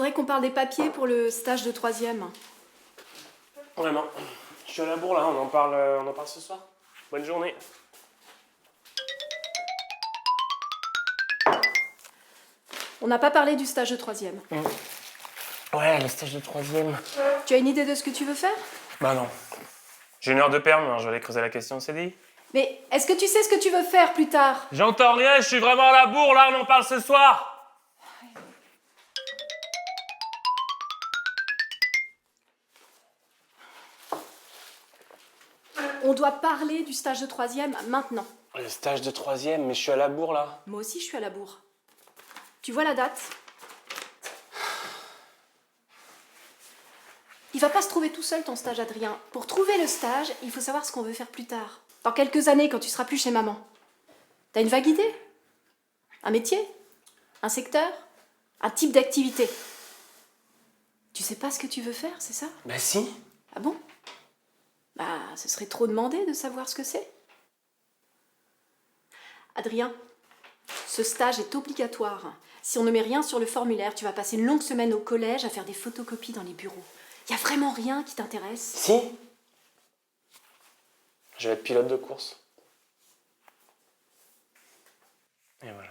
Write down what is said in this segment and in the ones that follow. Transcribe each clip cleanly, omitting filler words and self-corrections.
voudrais qu'on parle des papiers pour le stage de 3e. Vraiment. Je suis à la bourre là, on en parle ce soir. Bonne journée. On n'a pas parlé du stage de 3e. Ouais, le stage de 3e. Tu as une idée de ce que tu veux faire? Bah non. J'ai une heure de perm, alors je vais aller creuser la question au CDI. Mais est-ce que tu sais ce que tu veux faire plus tard? J'entends rien, je suis vraiment à la bourre là, on en parle ce soir. On doit parler du stage de 3e maintenant. Le stage de 3e, mais je suis à la bourre là. Moi aussi, je suis à la bourre. Tu vois la date? Il va pas se trouver tout seul ton stage, Adrien. Pour trouver le stage, il faut savoir ce qu'on veut faire plus tard. Dans quelques années, quand tu seras plus chez maman. T'as une vague idée? Un métier? Un secteur? Un type d'activité? Tu sais pas ce que tu veux faire, c'est ça? Bah si. Ah bon? Bah, ce serait trop demandé de savoir ce que c'est. Adrien, ce stage est obligatoire. Si on ne met rien sur le formulaire, tu vas passer une longue semaine au collège à faire des photocopies dans les bureaux. Y a vraiment rien qui t'intéresse? Si. Je vais être pilote de course. Et voilà.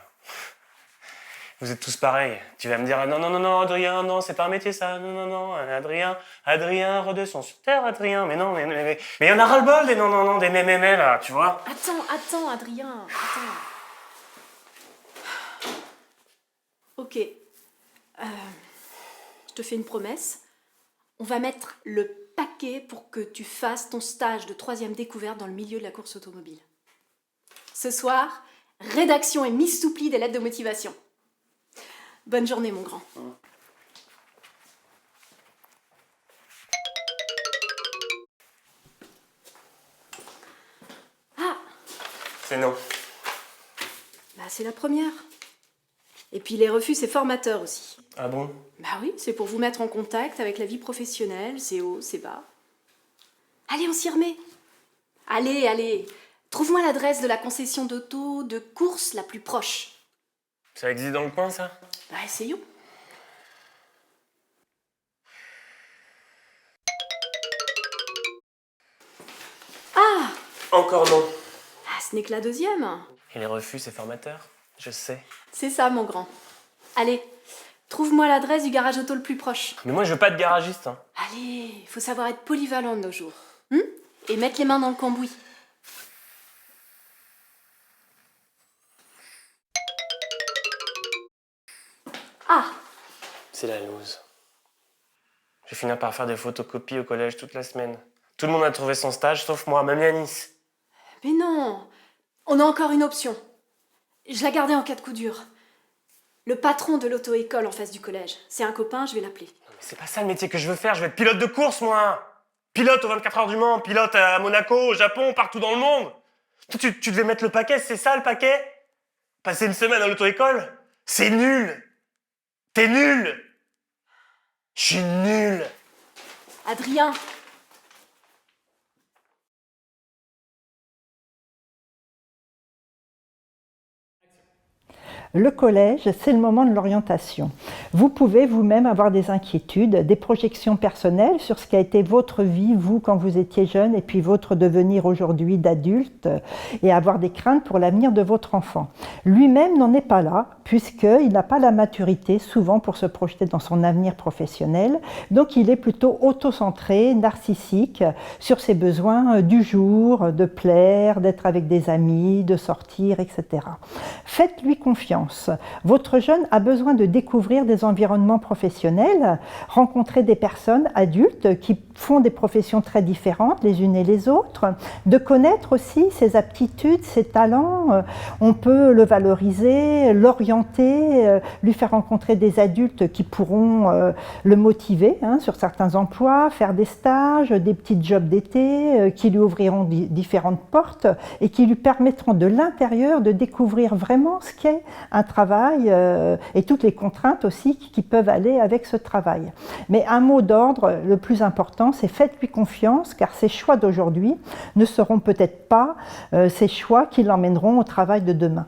Vous êtes tous pareils. Tu vas me dire, non, non, non, non, Adrien, non, c'est pas un métier ça, non, non, non, Adrien, redescends sur terre, Adrien, mais non, mais il y en a ras-le-bol des non, non, non, des mémémés là, tu vois. Attends, Adrien, attends. Ok. Je te fais une promesse. On va mettre le paquet pour que tu fasses ton stage de 3e découverte dans le milieu de la course automobile. Ce soir, rédaction et mise sous pli des lettres de motivation. Bonne journée, mon grand. Ah! C'est non. Bah, c'est la première. Et puis les refus, c'est formateur aussi. Ah bon? Bah oui, c'est pour vous mettre en contact avec la vie professionnelle, c'est haut, c'est bas. Allez, on s'y remet. Allez, trouve-moi l'adresse de la concession d'auto de course la plus proche. Ça existe dans le coin, ça? Bah, essayons. Ah! Encore non. Ah, ce n'est que la 2e. Et les refus, c'est formateur? Je sais. C'est ça, mon grand. Allez, trouve-moi l'adresse du garage auto le plus proche. Mais moi, je veux pas de garagiste, hein. Allez, il faut savoir être polyvalent de nos jours. Et mettre les mains dans le cambouis. Ah! C'est la loose. Je vais finir par faire des photocopies au collège toute la semaine. Tout le monde a trouvé son stage, sauf moi, même Yanis. Mais non! On a encore une option. Je la gardais en cas de coup dur. Le patron de l'auto-école en face du collège. C'est un copain, je vais l'appeler. Non, mais c'est pas ça le métier que je veux faire, je veux être pilote de course, moi! Pilote aux 24 heures du Mans, pilote à Monaco, au Japon, partout dans le monde! Toi, tu devais mettre le paquet, c'est ça le paquet? Passer une semaine à l'auto-école? C'est nul! T'es nul! Je suis nul! Adrien! Le collège, c'est le moment de l'orientation. Vous pouvez vous-même avoir des inquiétudes, des projections personnelles sur ce qu'a été votre vie, vous, quand vous étiez jeune, et puis votre devenir aujourd'hui d'adulte, et avoir des craintes pour l'avenir de votre enfant. Lui-même n'en est pas là, puisqu'il n'a pas la maturité, souvent, pour se projeter dans son avenir professionnel. Donc, il est plutôt autocentré, narcissique, sur ses besoins du jour, de plaire, d'être avec des amis, de sortir, etc. Faites-lui confiance. Votre jeune a besoin de découvrir des environnements professionnels, rencontrer des personnes adultes qui font des professions très différentes les unes et les autres, de connaître aussi ses aptitudes, ses talents. On peut le valoriser, l'orienter, lui faire rencontrer des adultes qui pourront le motiver sur certains emplois, faire des stages, des petits jobs d'été qui lui ouvriront différentes portes et qui lui permettront de l'intérieur de découvrir vraiment ce qu'est un travail et toutes les contraintes aussi qui peuvent aller avec ce travail. Mais un mot d'ordre, le plus important, c'est faites-lui confiance, car ses choix d'aujourd'hui ne seront peut-être pas ces choix qui l'emmèneront au travail de demain.